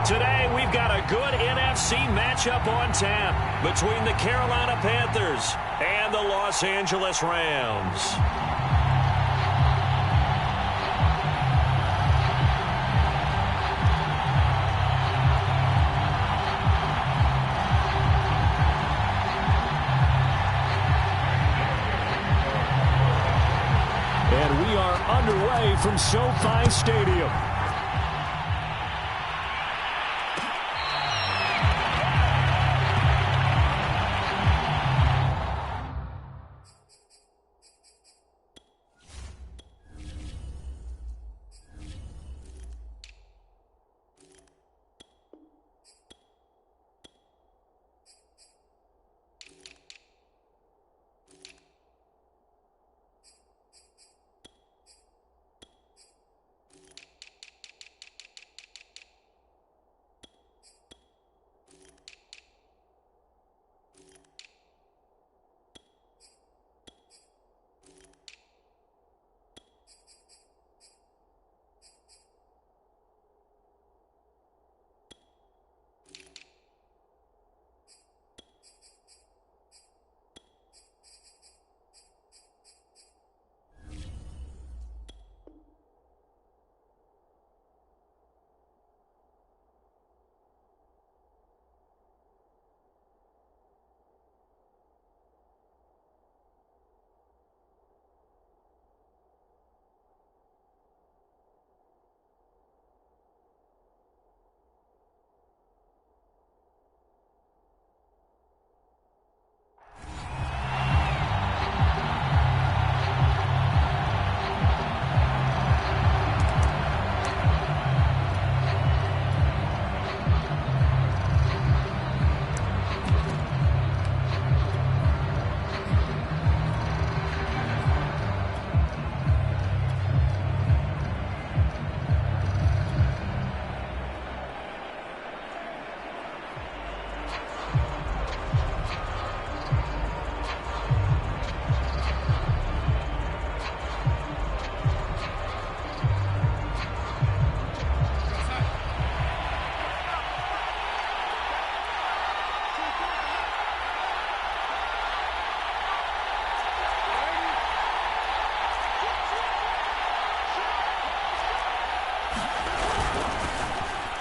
Today, we've got a good NFC matchup on tap between the Carolina Panthers and the Los Angeles Rams. And we are underway from SoFi Stadium.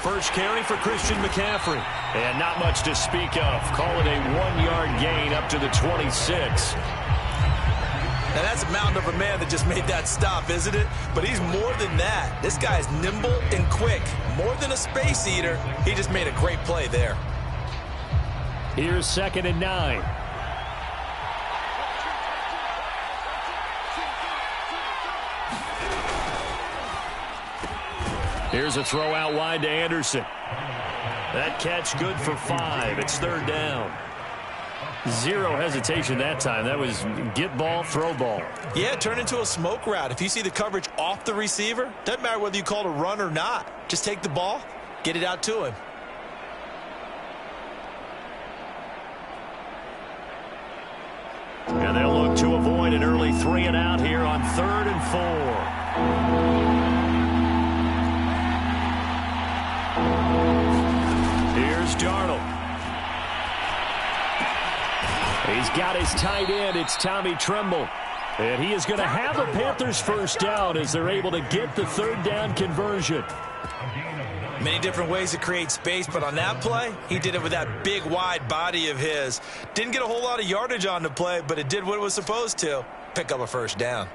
First carry for Christian McCaffrey. And not much to speak of. Call it a 1-yard gain up to the 26. Now that's a mountain of a man that just made that stop, isn't it? But he's more than that. This guy's nimble and quick. More than a space eater. He just made a great play there. Here's 2nd and 9. Here's a throw out wide to Anderson. That catch good for 5. It's 3rd down. Zero hesitation that time. That was get ball, throw ball. Yeah, turn into a smoke route. If you see the coverage off the receiver, doesn't matter whether you call it a run or not. Just take the ball, get it out to him. And they'll look to avoid an early 3 and out here on 3rd and 4. Here's Darnold. He's got his tight end. It's Tommy Tremble. And he is going to have the Panthers first down as they're able to get the 3rd down conversion. Many different ways to create space, but on that play, he did it with that big, wide body of his. Didn't get a whole lot of yardage on the play, but it did what it was supposed to. Pick up a first down.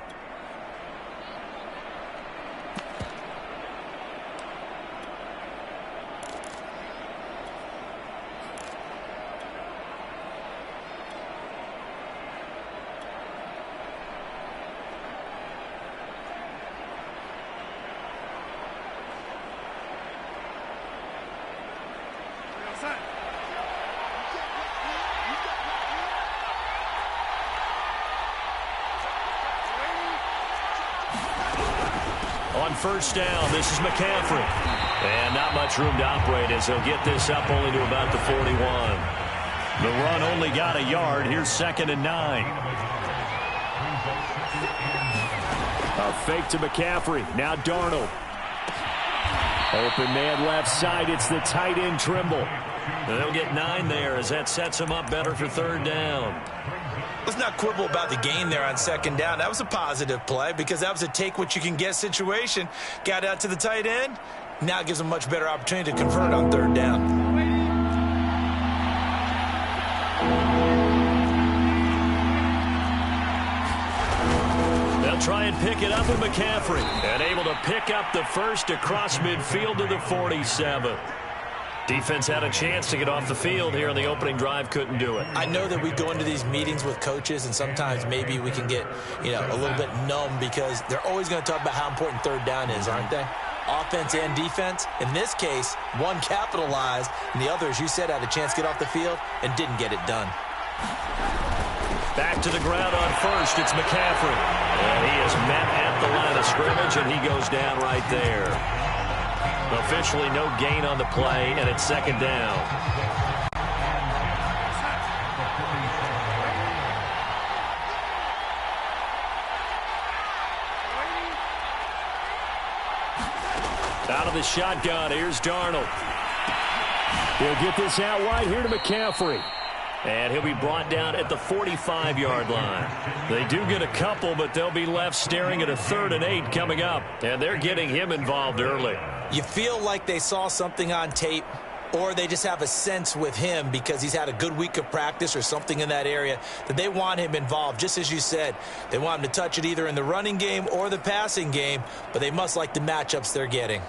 On first down, this is McCaffrey. And not much room to operate as he'll get this up only to about the 41. The run only got a yard. Here's 2nd and 9. A fake to McCaffrey. Now Darnold. Open man left side. It's the tight end, Trimble. They'll get 9 there as that sets them up better for third down. Let's not quibble about the gain there on second down. That was a positive play because that was a take-what-you-can-get situation. Got out to the tight end. Now it gives them a much better opportunity to convert on third down. They'll try and pick it up with McCaffrey. And able to pick up the first across midfield to the 47. Defense had a chance to get off the field here in the opening drive, couldn't do it. I know that we go into these meetings with coaches, and sometimes maybe we can get, a little bit numb because they're always going to talk about how important third down is, aren't they? Offense and defense. In this case, one capitalized, and the other, as you said, had a chance to get off the field and didn't get it done. Back to the ground on first. It's McCaffrey. And he is met at the line of scrimmage, and he goes down right there. Officially no gain on the play, and it's second down. Out of the shotgun, here's Darnold. He'll get this out wide here to McCaffrey. And he'll be brought down at the 45-yard line. They do get a couple, but they'll be left staring at a 3rd and 8 coming up. And they're getting him involved early. You feel like they saw something on tape, or they just have a sense with him because he's had a good week of practice or something in that area that they want him involved. Just as you said, they want him to touch it either in the running game or the passing game, but they must like the matchups they're getting.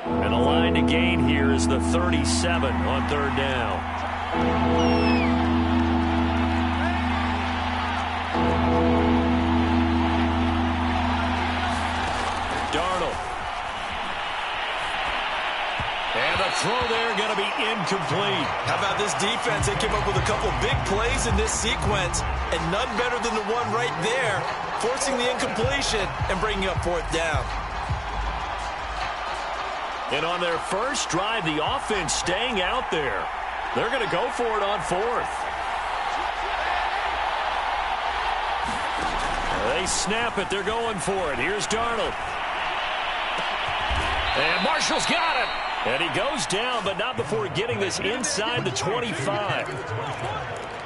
And the line to gain here is the 37 on third down. Darnold. And the throw there going to be incomplete. How about this defense? They came up with a couple big plays in this sequence, and none better than the one right there, forcing the incompletion and bringing up 4th down. And on their first drive, the offense staying out there. They're going to go for it on 4th. They snap it. They're going for it. Here's Darnold. And Marshall's got it. And he goes down, but not before getting this inside the 25.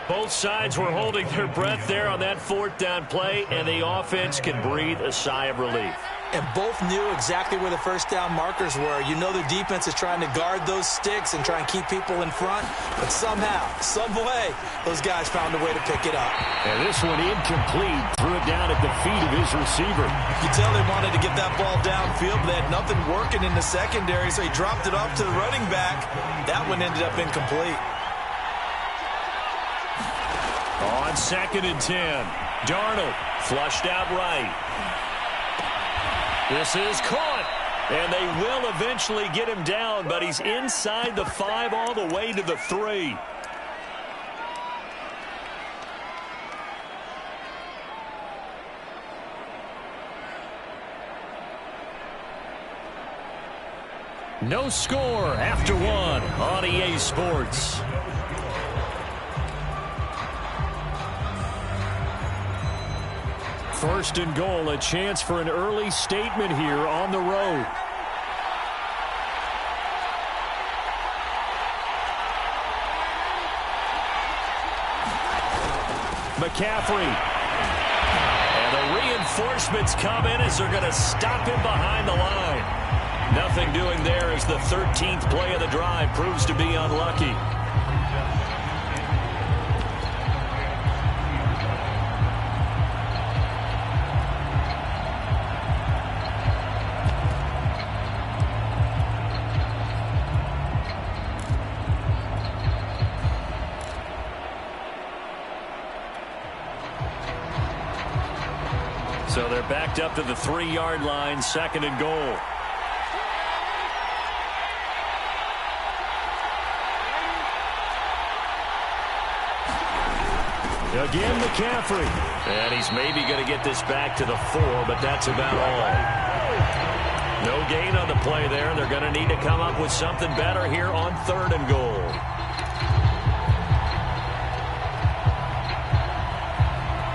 Both sides were holding their breath there on that 4th down play, and the offense can breathe a sigh of relief. And both knew exactly where the first down markers were. You know the defense is trying to guard those sticks and try and keep people in front. But somehow, some way, those guys found a way to pick it up. And this one incomplete. Threw it down at the feet of his receiver. You tell they wanted to get that ball downfield, but they had nothing working in the secondary, so he dropped it off to the running back. That one ended up incomplete. On 2nd and 10, Darnold flushed out right. This is caught, and they will eventually get him down, but he's inside the 5 all the way to the 3. No score after 1 on EA Sports. First and goal, a chance for an early statement here on the road. McCaffrey. And the reinforcements come in as they're going to stop him behind the line. Nothing doing there as the 13th play of the drive proves to be unlucky. So they're backed up to the 3-yard line, 2nd and goal. Again, McCaffrey. And he's maybe going to get this back to the 4, but that's about all. No gain on the play there. They're going to need to come up with something better here on 3rd and goal.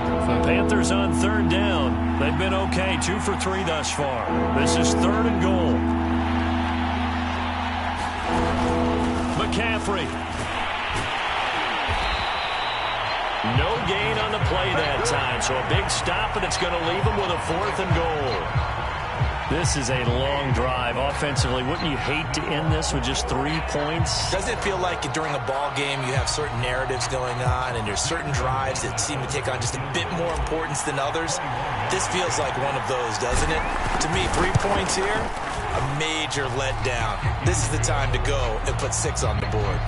The Panthers on third down. They've been okay, 2 for 3 thus far. This is 3rd and goal. McCaffrey. No gain on the play that time, so a big stop, and it's going to leave them with a 4th and goal. This is a long drive. Offensively, wouldn't you hate to end this with just 3 points? Doesn't it feel like during a ball game you have certain narratives going on and there's certain drives that seem to take on just a bit more importance than others? This feels like one of those, doesn't it? To me, 3 points here, a major letdown. This is the time to go and put 6 on the board.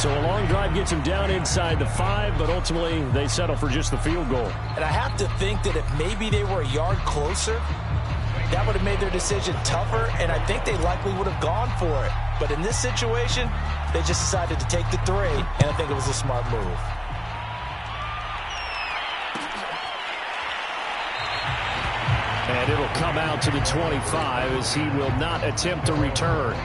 So a long drive gets them down inside the 5, but ultimately they settle for just the field goal. And I have to think that if maybe they were a yard closer, that would have made their decision tougher, and I think they likely would have gone for it. But in this situation, they just decided to take the 3, and I think it was a smart move. And it'll come out to the 25 as he will not attempt to return.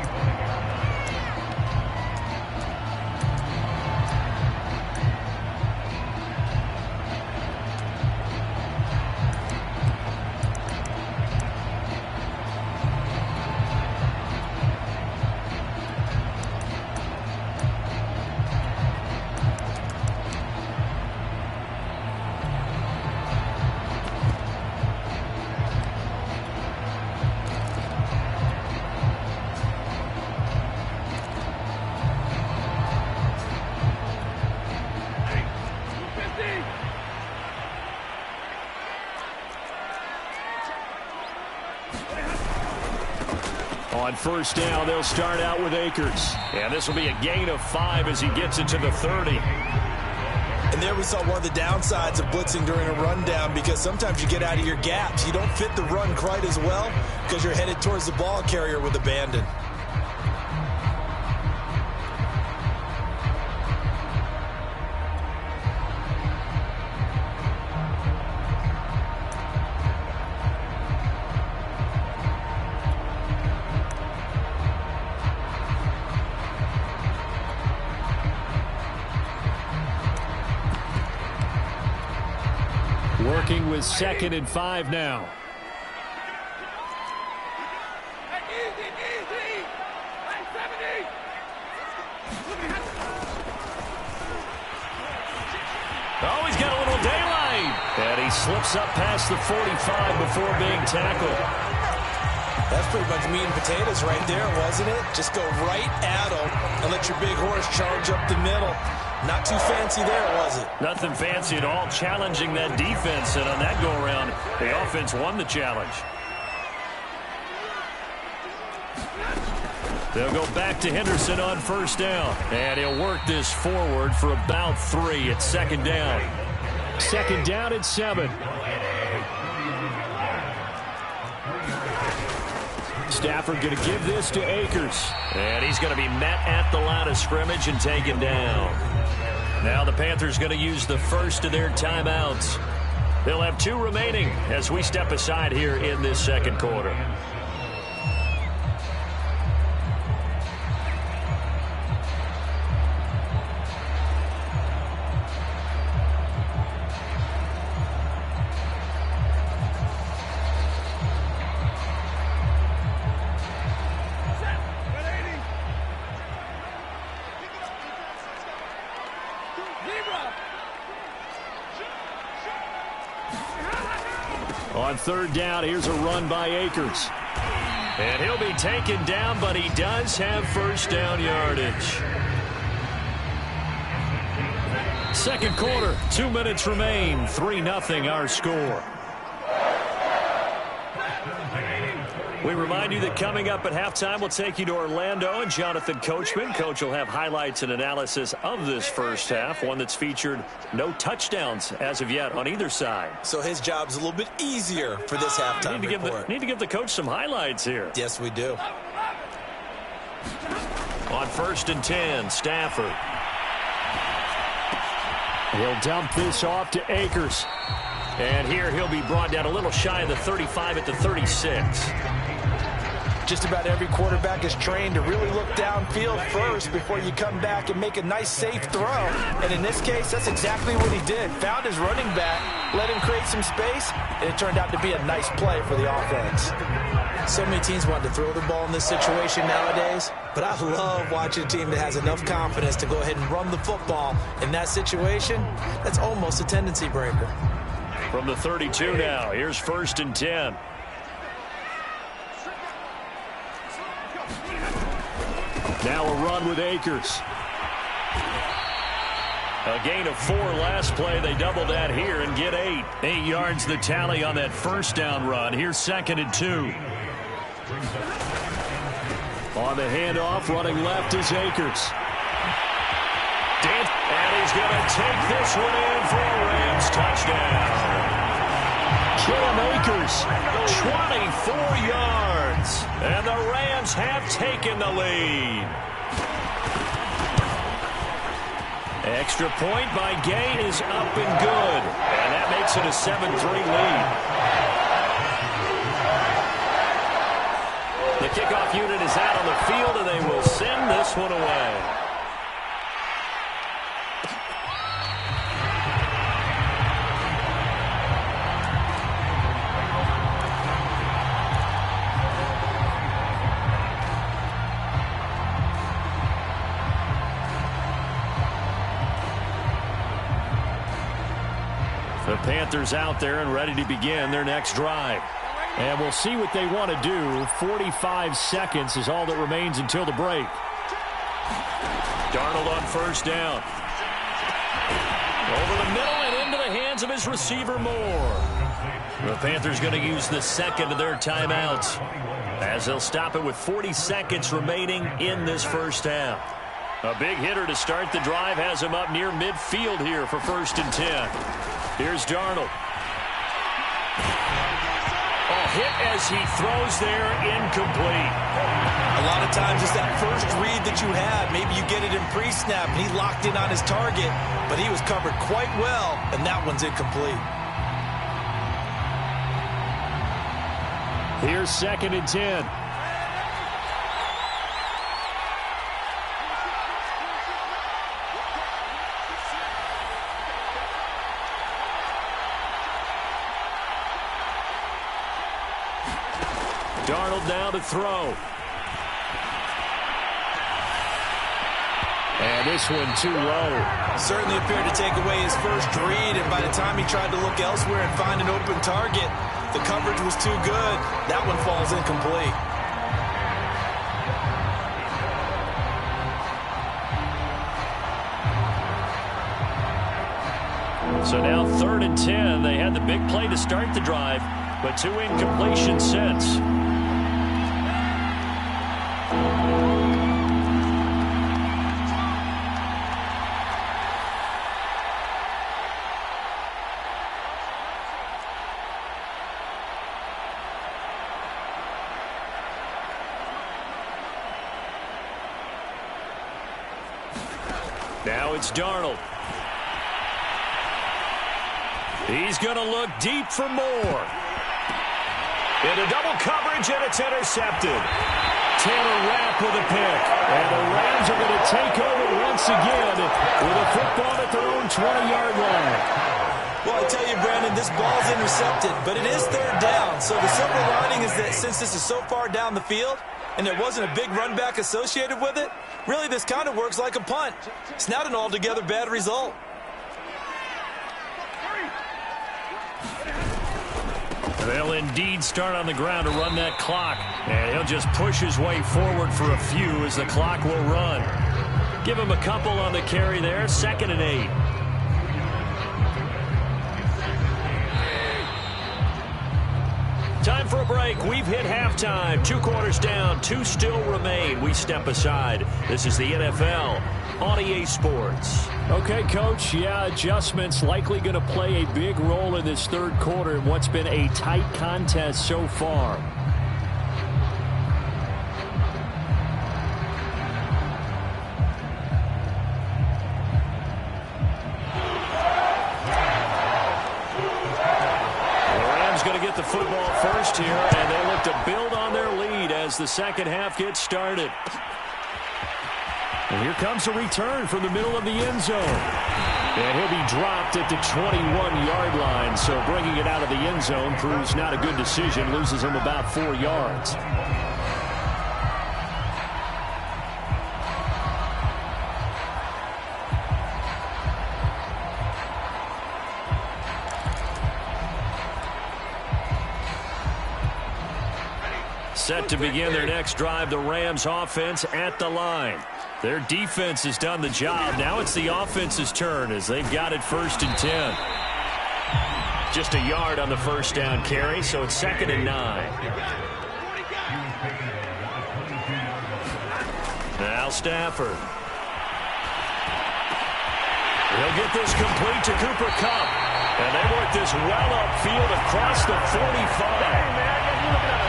On first down, they'll start out with Akers. And this will be a gain of 5 as he gets it to the 30. And there we saw one of the downsides of blitzing during a rundown, because sometimes you get out of your gaps. You don't fit the run quite as well because you're headed towards the ball carrier with abandon. Working with 2nd and 5 now. Oh, he's got a little daylight. And he slips up past the 45 before being tackled. That's pretty much meat and potatoes right there, wasn't it? Just go right at him and let your big horse charge up the middle. Not too fancy there, was it? Nothing fancy at all, challenging that defense. And on that go-around, the offense won the challenge. They'll go back to Henderson on first down. And he'll work this forward for about 3 at 2nd down. 2nd down at 7. Stafford going to give this to Akers. And he's going to be met at the line of scrimmage and taken down. Now the Panthers going to use the first of their timeouts. They'll have 2 remaining as we step aside here in this 2nd quarter. On 3rd down, here's a run by Akers. And he'll be taken down, but he does have first down yardage. 2nd quarter, 2 minutes remain. 3-0 our score. We remind you that coming up at halftime, we'll take you to Orlando and Jonathan Coachman. Coach will have highlights and analysis of this first half, one that's featured no touchdowns as of yet on either side. So his job's a little bit easier for this halftime report. Need to give the coach some highlights here. Yes, we do. On 1st and 10, Stafford. He'll dump this off to Akers. And here he'll be brought down a little shy of the 35 at the 36. Just about every quarterback is trained to really look downfield first before you come back and make a nice, safe throw. And in this case, that's exactly what he did. Found his running back, let him create some space, and it turned out to be a nice play for the offense. So many teams want to throw the ball in this situation nowadays, but I love watching a team that has enough confidence to go ahead and run the football. In that situation, that's almost a tendency breaker. From the 32 now, here's 1st and 10. Now a run with Akers. A gain of 4 last play. They double that here and get 8. 8 yards the tally on that first down run. Here's 2nd and 2. On the handoff, running left is Akers. And he's going to take this one in for a Rams touchdown. Cam Akers, 24 yards. And the Rams have taken the lead. Extra point by Gay is up and good. And that makes it a 7-3 lead. The kickoff unit is out on the field, and they will send this one away. The Panthers out there and ready to begin their next drive. And we'll see what they want to do. 45 seconds is all that remains until the break. Darnold on first down. Over the middle and into the hands of his receiver Moore. The Panthers going to use the second of their timeouts as they'll stop it with 40 seconds remaining in this first half. A big hitter to start the drive has him up near midfield here for 1st and 10. Here's Darnold. Hit as he throws there, incomplete. A lot of times it's that first read that you have. Maybe you get it in pre-snap, and he locked in on his target, but he was covered quite well, and that one's incomplete. Here's 2nd and 10. Darnold now to throw. And this one too low. Certainly appeared to take away his first read, and by the time he tried to look elsewhere and find an open target, the coverage was too good. That one falls incomplete. So now 3rd and 10. They had the big play to start the drive, but 2 incompletions since. Now it's Darnold. He's going to look deep for Moore. Into double coverage, and it's intercepted. Taylor Rapp with a pick. And the Rams are going to take over once again with a football at their own 20-yard line. Well, I tell you, Brandon, this ball's intercepted, but it is 3rd down. So the silver lining is that since this is so far down the field and there wasn't a big run back associated with it, really this kind of works like a punt. It's not an altogether bad result. They'll indeed start on the ground to run that clock. And he'll just push his way forward for a few as the clock will run. Give him a couple on the carry there. 2nd and 8. Time for a break. We've hit halftime. 2 quarters down. 2 still remain. We step aside. This is the NFL on EA Sports. Okay, Coach. Yeah, adjustments likely going to play a big role in this 3rd quarter in what's been a tight contest so far. The football first here, and they look to build on their lead as the second half gets started. And here comes a return from the middle of the end zone. And he'll be dropped at the 21-yard line. So bringing it out of the end zone proves not a good decision. Loses him about 4 yards. Set to begin their next drive, the Rams offense at the line. Their defense has done the job. Now it's the offense's turn as they've got it 1st and 10. Just a yard on the first down carry, so it's 2nd and 9. Now Stafford. He'll get this complete to Cooper Kupp. And they work this well upfield across the 45.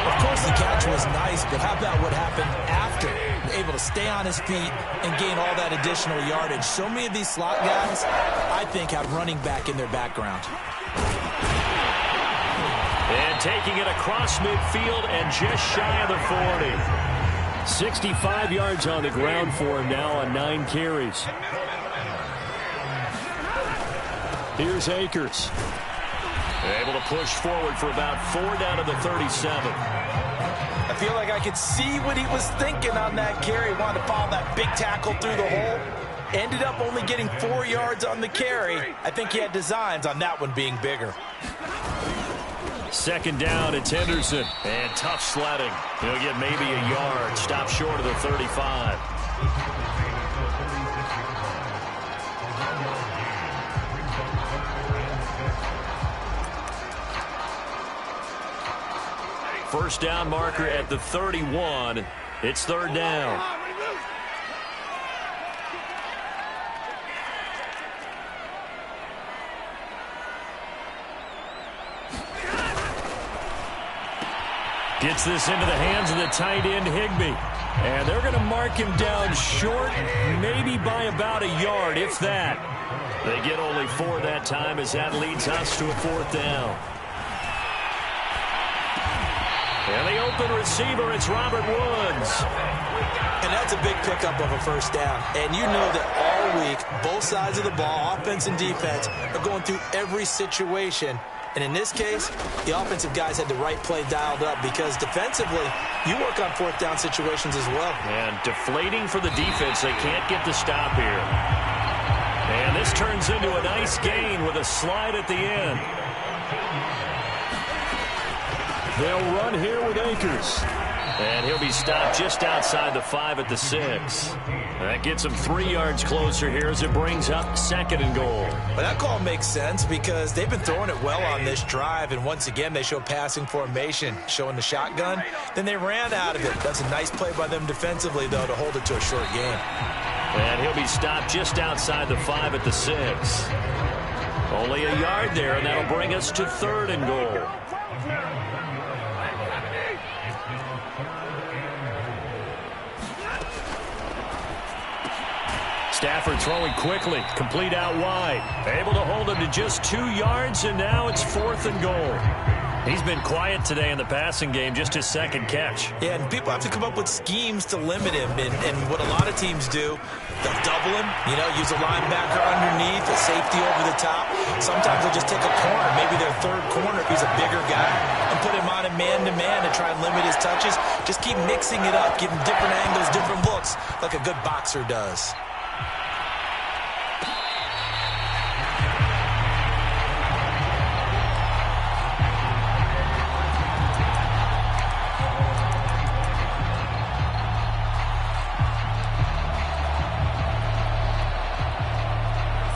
Of course, the catch was nice, but how about what happened after? Able to stay on his feet and gain all that additional yardage. So many of these slot guys, I think, have running back in their background. And taking it across midfield and just shy of the 40. 65 yards on the ground for him now on 9 carries. Here's Akers. Able to push forward for about 4 down to the 37. I feel like I could see what he was thinking on that carry. Wanted to follow that big tackle through the hole. Ended up only getting 4 yards on the carry. I think he had designs on that one being bigger. 2nd down, it's Henderson. And tough sledding. He'll get maybe a yard. Stop short of the 35. First down marker at the 31. It's 3rd down. Gets this into the hands of the tight end, Higbee. And they're going to mark him down short, maybe by about a yard, if that. They get only 4 that time as that leads us to a 4th down. And the open receiver, it's Robert Woods. And that's a big pickup of a first down. And you know that all week, both sides of the ball, offense and defense, are going through every situation. And in this case, the offensive guys had the right play dialed up because defensively, you work on 4th down situations as well. And deflating for the defense. They can't get the stop here. And this turns into a nice gain with a slide at the end. They'll run here with Akers. And he'll be stopped just outside the 5 at the 6. That gets him 3 yards closer here as it brings up 2nd and goal. But that call makes sense because they've been throwing it well on this drive. And once again, they show passing formation, showing the shotgun. Then they ran out of it. That's a nice play by them defensively, though, to hold it to a short game. And he'll be stopped just outside the 5 at the 6. Only a yard there, and that'll bring us to 3rd and goal. Stafford throwing quickly, complete out wide. Able to hold him to just 2 yards, and now it's 4th and goal. He's been quiet today in the passing game, just his 2nd catch. Yeah, and people have to come up with schemes to limit him. And what a lot of teams do, they'll double him, use a linebacker underneath, a safety over the top. Sometimes they'll just take a corner, maybe their 3rd corner if he's a bigger guy, and put him on a man-to-man and try and limit his touches. Just keep mixing it up, give him different angles, different looks, like a good boxer does.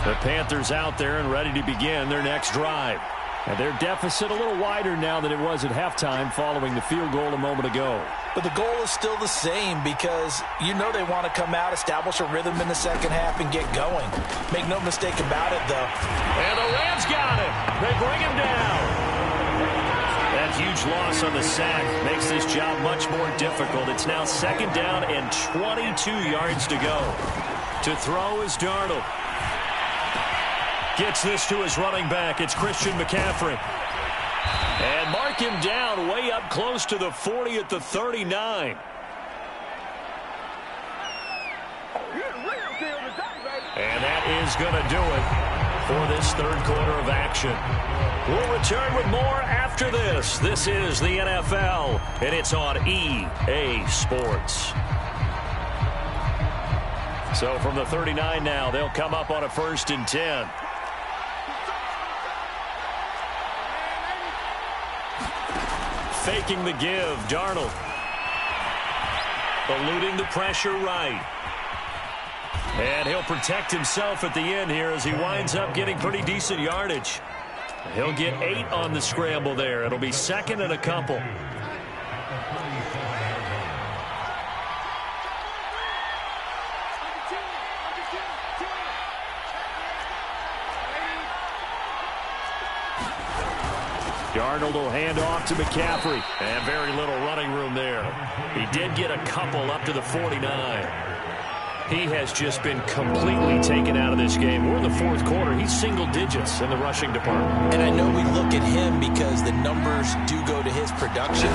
The Panthers out there and ready to begin their next drive. And their deficit a little wider now than it was at halftime following the field goal a moment ago. But the goal is still the same because they want to come out, establish a rhythm in the second half, and get going. Make no mistake about it, though. And the Rams got it. They bring him down. That huge loss on the sack makes this job much more difficult. It's now 2nd down and 22 yards to go. To throw is Darnold. Gets this to his running back. It's Christian McCaffrey. And mark him down way up close to the 40 at the 39. And that is going to do it for this third quarter of action. We'll return with more after this. This is the NFL, and it's on EA Sports. So from the 39 now, they'll come up on a 1st and 10. Faking the give, Darnold. Eluding the pressure right. And he'll protect himself at the end here as he winds up getting pretty decent yardage. He'll get 8 on the scramble there. It'll be 2nd and a couple. Darnold will hand off to McCaffrey. And very little running room there. He did get a couple up to the 49. He has just been completely taken out of this game. We're in the 4th quarter. He's single digits in the rushing department. And I know we look at him because the numbers do go to his production.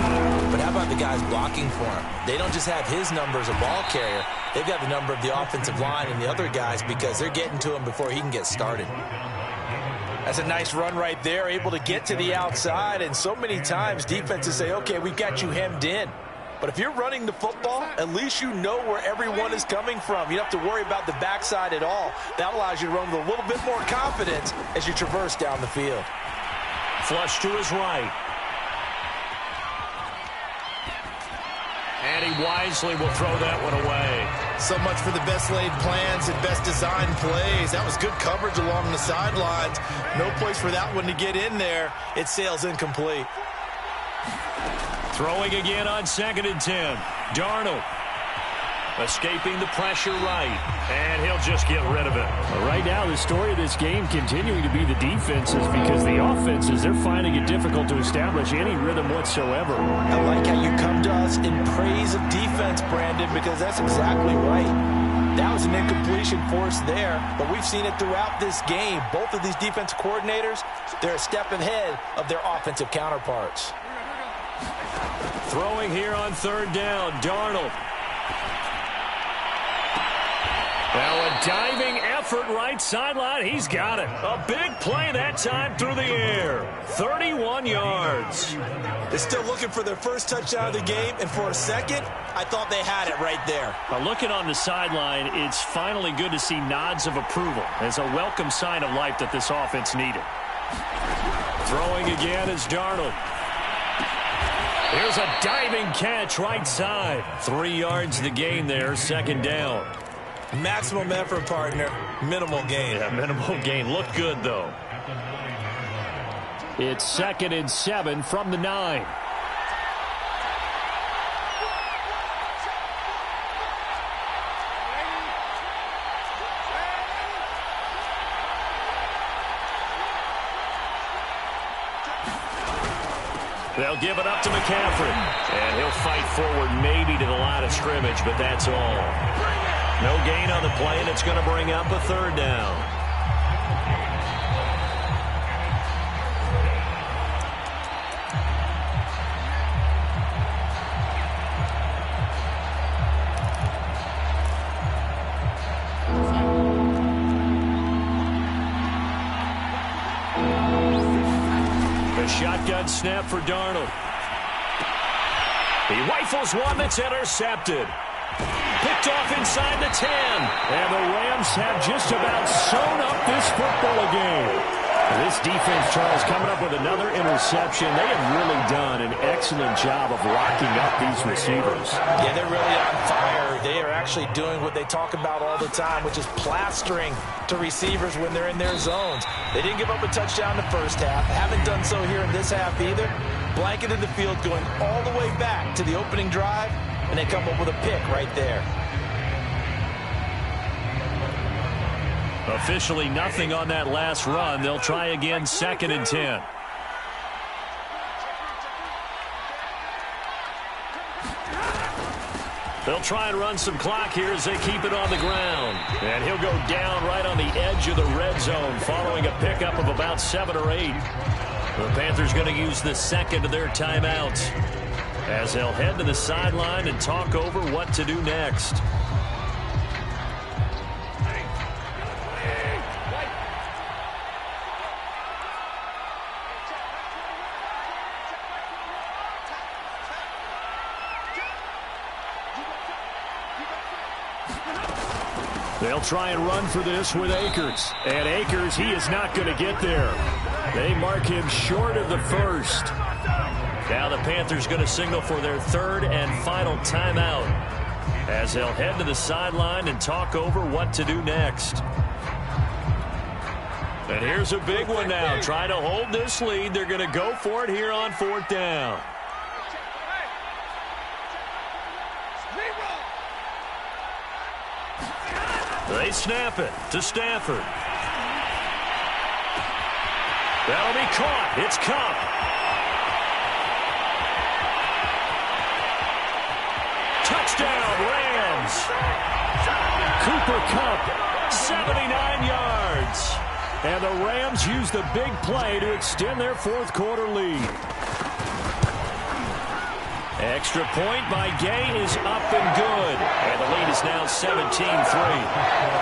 But how about the guys blocking for him? They don't just have his number as a ball carrier. They've got the number of the offensive line and the other guys because they're getting to him before he can get started. That's a nice run right there, able to get to the outside. And so many times defenses say, okay, we've got you hemmed in. But if you're running the football, at least you know where everyone is coming from. You don't have to worry about the backside at all. That allows you to run with a little bit more confidence as you traverse down the field. Flush to his right. And he wisely will throw that one away. So much for the best laid plans and best designed plays. That was good coverage along the sidelines. No place for that one to get in there. It sails incomplete. Throwing again on 2nd and 10. Darnold escaping the pressure right. And he'll just get rid of it. Well, right now, the story of this game continuing to be the defenses because the offenses, they're finding it difficult to establish any rhythm whatsoever. I like how you come to us in praise of defense, Brandon, because that's exactly right. That was an incompletion force there, but we've seen it throughout this game. Both of these defense coordinators, they're a step ahead of their offensive counterparts. Throwing here on 3rd down, Darnold. Now a diving effort right sideline. He's got it. A big play that time through the air. 31 yards. They're still looking for their first touchdown of the game, and for a second, I thought they had it right there. Now looking on the sideline, it's finally good to see nods of approval. It's a welcome sign of life that this offense needed. Throwing again is Darnold. Here's a diving catch right side. 3 yards the gain there, 2nd down. Maximum effort, partner. Minimal gain. Yeah, minimal gain. Looked good, though. It's 2nd and 7 from the 9. They'll give it up to McCaffrey. And he'll fight forward maybe to the line of scrimmage, but that's all. No gain on the play, and it's going to bring up a 3rd down. The shotgun snap for Darnold. He rifles one that's intercepted. Picked off inside the 10. And the Rams have just about sewn up this football game. This defense, Charles, coming up with another interception. They have really done an excellent job of locking up these receivers. Yeah, they're really on fire. They are actually doing what they talk about all the time, which is plastering to receivers when they're in their zones. They didn't give up a touchdown in the first half. Haven't done so here in this half either. Blanketed the field going all the way back to the opening drive, and they come up with a pick right there. Officially nothing on that last run. They'll try again, 2nd and 10. They'll try and run some clock here as they keep it on the ground. And he'll go down right on the edge of the red zone following a pickup of about 7 or 8. The Panthers going to use the second of their timeouts as they'll head to the sideline and talk over what to do next. They'll try and run for this with Akers. And Akers, he is not going to get there. They mark him short of the first. Now the Panthers going to signal for their third and final timeout as they'll head to the sideline and talk over what to do next. And here's a big one now. Trying to hold this lead. They're going to go for it here on fourth down. They snap it to Stafford. That'll be caught. It's Kupp. Touchdown, Rams. Cooper Kupp, 79 yards. And the Rams use the big play to extend their fourth quarter lead. Extra point by Gay is up and good. And the lead is now 17-3.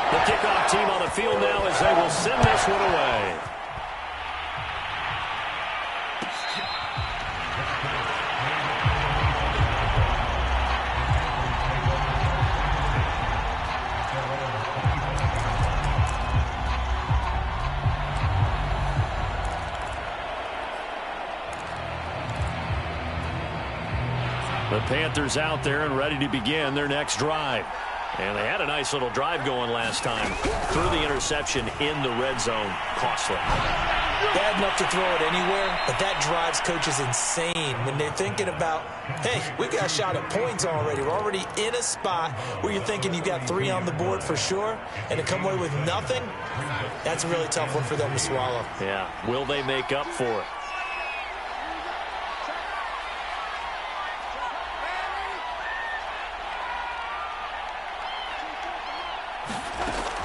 The kickoff team on the field now as they will send this one away. The Panthers out there and ready to begin their next drive. And they had a nice little drive going last time. Threw the interception in the red zone. Costly. Bad enough to throw it anywhere, but that drives coaches insane when they're thinking about, hey, we got a shot at points already. We're already in a spot where you're thinking you got 3 on the board for sure, and to come away with nothing, that's a really tough one for them to swallow. Yeah. Will they make up for it?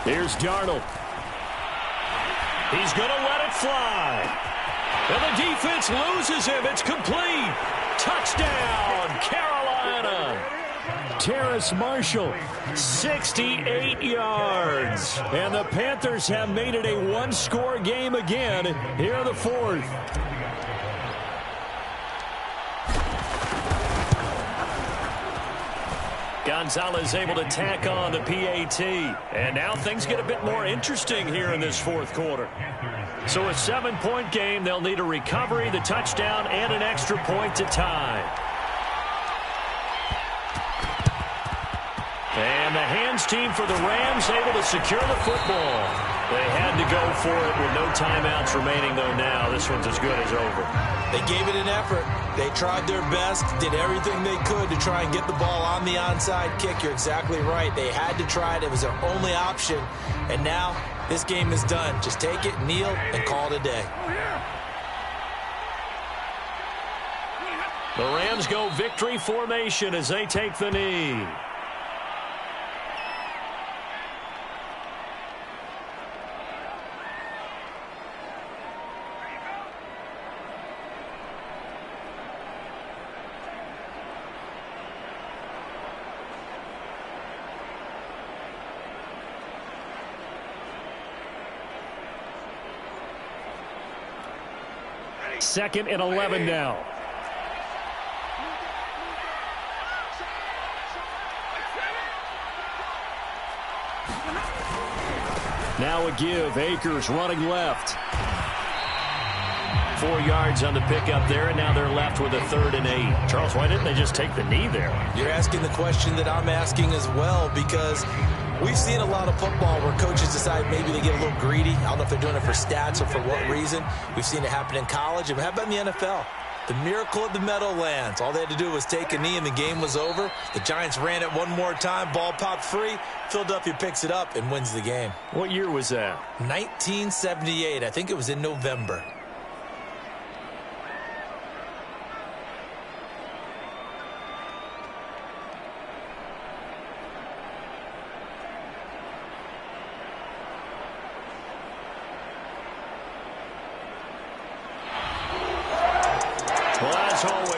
Here's Darnold. He's going to let it fly. And the defense loses him. It's complete. Touchdown, Carolina. Terrace Marshall, 68 yards. And the Panthers have made it a one-score game again here in the fourth. Gonzalez able to tack on the PAT. And now things get a bit more interesting here in this fourth quarter. So a 7-point game. They'll need a recovery, the touchdown, and an extra point to tie. And the hands team for the Rams able to secure the football. They had to go for it with no timeouts remaining, though now this one's as good as over. They gave it an effort. They tried their best, did everything they could to try and get the ball on the onside kick. You're exactly right. They had to try it. It was their only option. And now this game is done. Just take it, kneel, and call it a day. The Rams go victory formation as they take the knee. Second and 11 now. Now a give. Akers running left. 4 yards on the pickup there, and now they're left with a 3rd and 8. Charles, why didn't they just take the knee there? You're asking the question that I'm asking as well, because we've seen a lot of football where coaches decide maybe they get a little greedy. I don't know if they're doing it for stats or for what reason. We've seen it happen in college. And how about in the NFL? The miracle of the Meadowlands. All they had to do was take a knee and the game was over. The Giants ran it one more time. Ball popped free. Philadelphia picks it up and wins the game. What year was that? 1978. I think it was in November.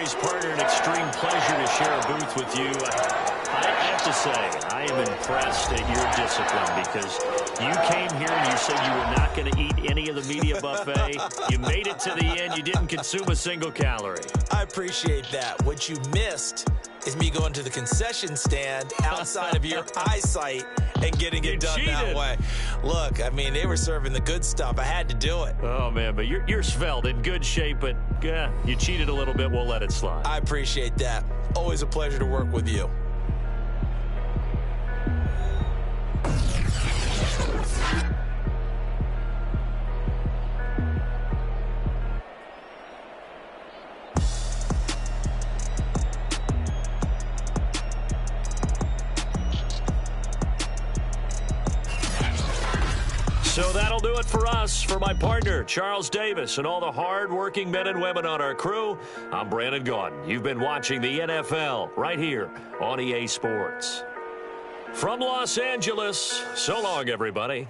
always, partner, an extreme pleasure to share a booth with you. I have to say, I am impressed at your discipline because you came here and you said you were not going to eat any of the media buffet. You made it to the end. You didn't consume a single calorie. I appreciate that. What you missed is me going to the concession stand outside of your eyesight and getting it done that way. Look, I mean, they were serving the good stuff. I had to do it. Oh, man, but you're svelte, in good shape, but you cheated a little bit. We'll let it slide. I appreciate that. Always a pleasure to work with you. So that'll do it for us. For my partner, Charles Davis, and all the hard-working men and women on our crew, I'm Brandon Gaudin. You've been watching the NFL right here on EA Sports. From Los Angeles, so long, everybody.